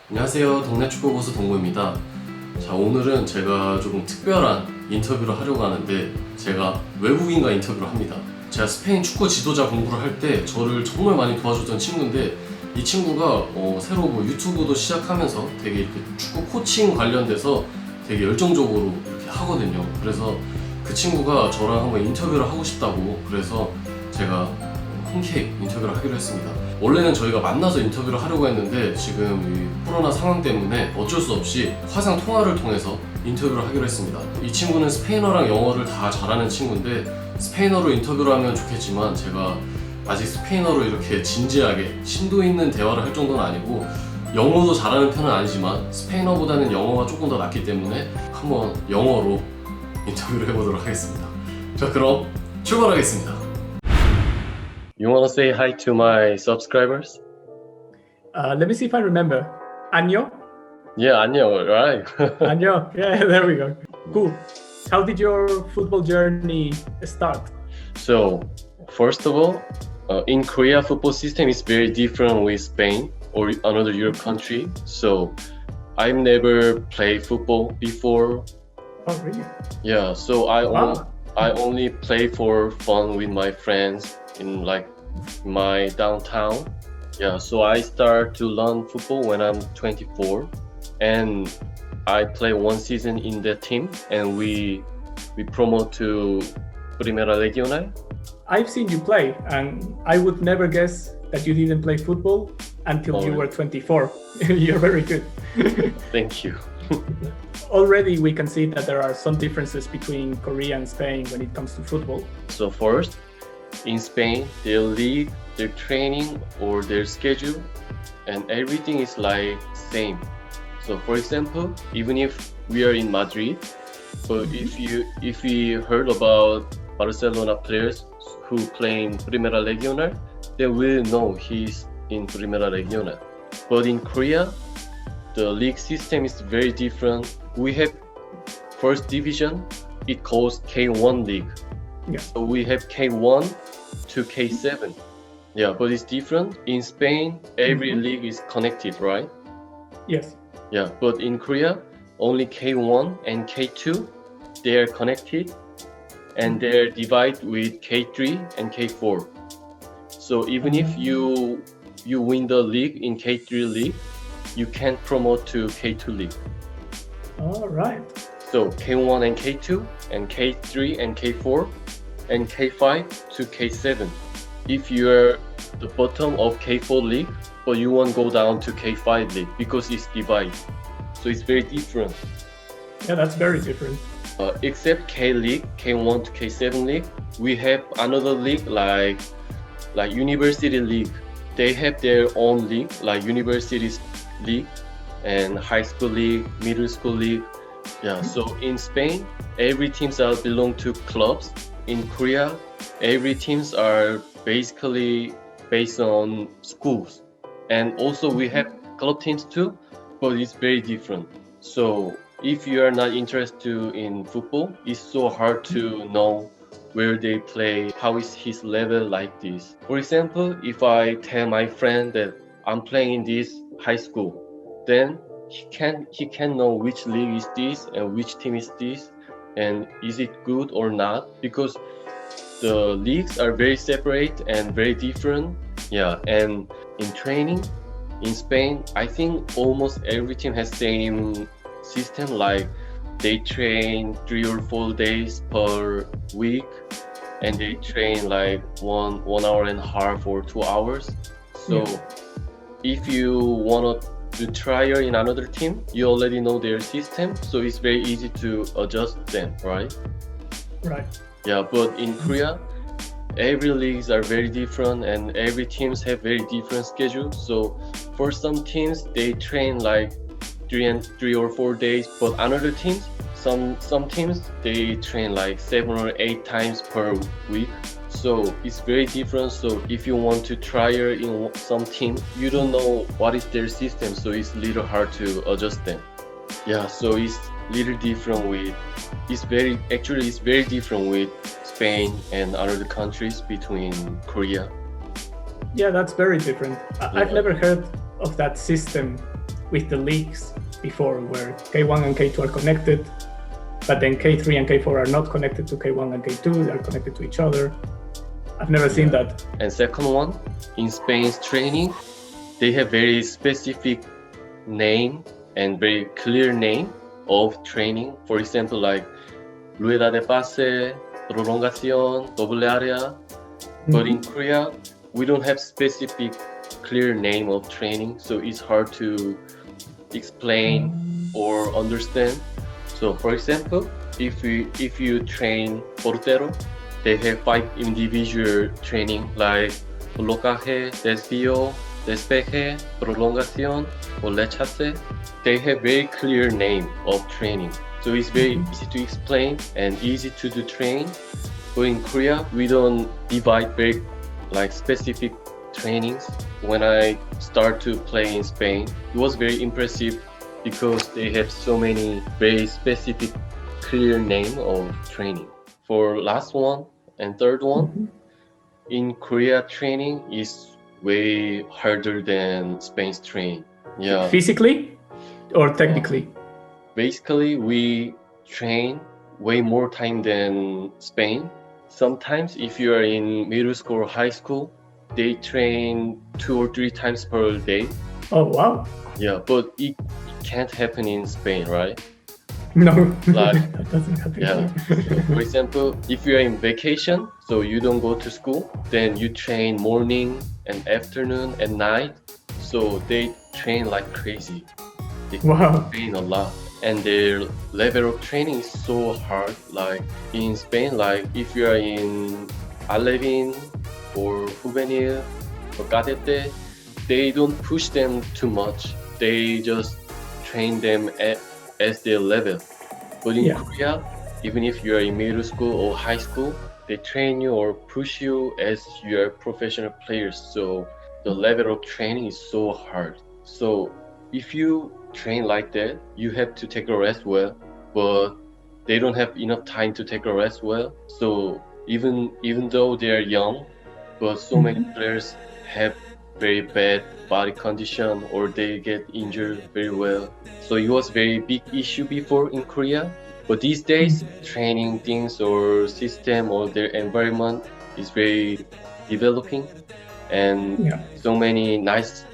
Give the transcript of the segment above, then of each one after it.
안녕하세요. 동네 축구 고수 동구입니다. 자, 오늘은 제가 조금 특별한 인터뷰를 하려고 하는데 제가 외국인과 인터뷰를 합니다. 제가 스페인 축구 지도자 공부를 할 때 저를 정말 많이 도와줬던 친구인데 이 친구가 새로 유튜브도 시작하면서 되게 이렇게 축구 코칭 관련돼서 되게 열정적으로 이렇게 하거든요. 그래서 그 친구가 저랑 한번 인터뷰를 하고 싶다고 그래서 제가 흔쾌히 인터뷰를 하기로 했습니다. 원래는 저희가 만나서 인터뷰를 하려고 했는데 지금 이 코로나 상황 때문에 어쩔 수 없이 화상 통화를 통해서 인터뷰를 하기로 했습니다. 이 친구는 스페인어랑 영어를 다 잘하는 친구인데 스페인어로 인터뷰를 하면 좋겠지만 제가 아직 스페인어로 이렇게 진지하게 심도 있는 대화를 할 정도는 아니고 영어도 잘하는 편은 아니지만 스페인어보다는 영어가 조금 더 낫기 때문에 한번 영어로 인터뷰를 해보도록 하겠습니다. 자, 그럼 출발하겠습니다. You wanna say hi to my subscribers? Let me see if I remember. Año? Yeah, 안녕, right? Año. Yeah, there we go. Cool. How did your football journey start? So, first of all, in Korea, football system is very different with Spain or another Europe country. So, I've never played football before. Oh, really? Yeah, so I Wow. only play for fun with my friends in like my downtown. Yeah, so I start to learn football when I'm 24, and I play one season in that team, and we promote to Primera Regional. I've seen you play, and I would never guess that you didn't play football until you were 24. You're very good. Thank you. Already we can see that there are some differences between Korea and Spain when it comes to football. So first, in Spain, their league, their training, or their schedule, and everything is like same. So for example, even if we are in Madrid, but if we heard about Barcelona players who play in Primera Regional, then we'll know he's in Primera Regional. But in Korea, the league system is very different. We have first division, it calls K1 league. Yeah. So we have K1 to K7. Yeah, but it's different. In Spain, every league is connected, right? Yes. Yeah, but in Korea, only K1 and K2, they are connected and they're divided with K3 and K4. So even if you win the league in K3 league, you can't promote to K2 league. All right. So K1 and K2 and K3 and K4 and K5 to K7. If you're the bottom of K4 league, but you won't go down to K5 league because it's divided. So it's very different. Yeah, that's very different. Except K league, K1 to K7 league, we have another league like university league. They have their own league, like universities league and high school league, middle school league. Yeah, so in Spain, every teams are belong to clubs. In Korea, every teams are basically based on schools. And also we have club teams too, but it's very different. So if you are not interested in football, it's so hard to know where they play, how is his level like this. For example, if I tell my friend that I'm playing in this high school, then he can know which league is this and which team is this and is it good or not, because the leagues are very separate and very different. Yeah, and in training in Spain, I think almost every team has same system, like they train 3 or 4 days per week and they train like one hour and a half or 2 hours. So if you want to trial in another team, you already know their system, so it's very easy to adjust them, right? Right. Yeah, but in Korea, every leagues are very different and every teams have very different schedules. So for some teams, they train like 3 or 4 days, but another teams, some teams, they train like 7 or 8 times per week. So it's very different. So if you want to try in some team, you don't know what is their system, so it's little hard to adjust them. Yeah, so it's little different with, it's very different with Spain and other countries between Korea. Yeah, that's very different. I've never heard of that system with the leagues before, where K1 and K2 are connected, but then K3 and K4 are not connected to K1 and K2, they're connected to each other. I've never seen that. And second one, in Spain's training, they have very specific name and very clear name of training. For example, like rueda de pase, prolongación, doble área. But in Korea, we don't have specific clear name of training, so it's hard to explain or understand. So for example, if you train portero, they have 5 individual training like blocaje, desvío, despeje, prolongación, or rechace. They have very clear name of training. So it's very easy to explain and easy to do train. But in Korea, we don't divide very like specific trainings. When I start to play in Spain, it was very impressive because they have so many very specific clear name of training. For last one and third one, in Korea training is way harder than Spain's training. Yeah. Physically or technically? Basically, we train way more time than Spain. Sometimes if you are in middle school or high school, they train 2 or 3 times per day. Oh, wow. Yeah, but it can't happen in Spain, right? No, Like, that doesn't happen. Yeah. So, for example, if you're in vacation, so you don't go to school, then you train morning and afternoon and night. So they train like crazy. They Wow. train a lot. And their level of training is so hard. Like in Spain, like if you are in Alevin or Juvenil or Cadete, they don't push them too much. They just train them as their level. But in Korea, even if you are in middle school or high school, they train you or push you as you are professional players. So the level of training is so hard. So if you train like that, you have to take a rest well, but they don't have enough time to take a rest well. So even though they are young, but so many players have very bad body condition or they get injured very well. So it was very big issue before in Korea, but these days training things or system or their environment is very developing, and so many nice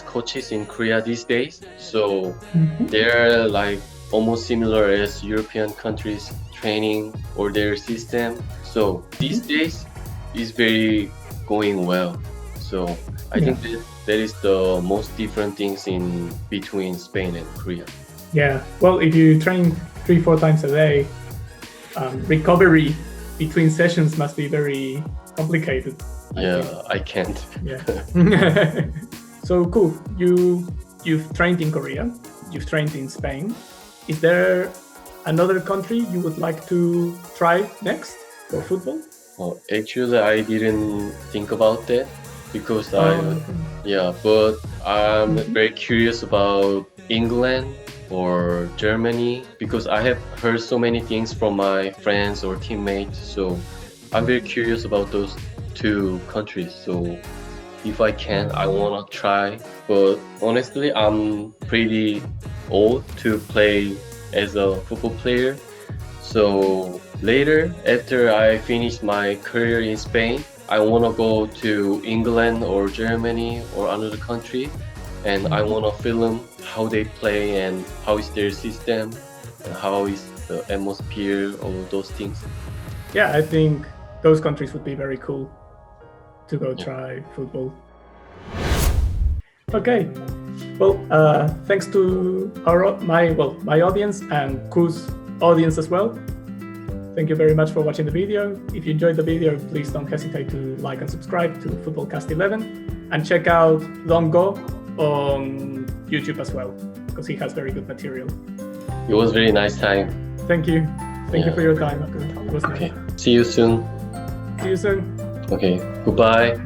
coaches in Korea these days. So they're like almost similar as European countries training or their system. So these days is very going well. So I think that is the most different things in between Spain and Korea. Yeah. Well, if you train 3-4 times a day, recovery between sessions must be very complicated. I can't. Yeah. So cool. You've trained in Korea. You've trained in Spain. Is there another country you would like to try next for football? Well, actually, I didn't think about that because but I'm very curious about England or Germany because I have heard so many things from my friends or teammates. So I'm very curious about those 2 countries. So if I can, I want to try. But honestly, I'm pretty old to play as a football player. So later, after I finish my career in Spain, I want to go to England or Germany or another country, and I want to film how they play and how is their system and how is the atmosphere, all those things. Yeah, I think those countries would be very cool to go try football. Okay, well, thanks to my audience and Ku's audience as well. Thank you very much for watching the video. If you enjoyed the video, please don't hesitate to like and subscribe to Footballcast 11 and check out Longo on YouTube as well because he has very good material. It was very nice time. Thank you. Thank you for your time. It was nice. Okay, see you soon. See you soon. Okay, goodbye.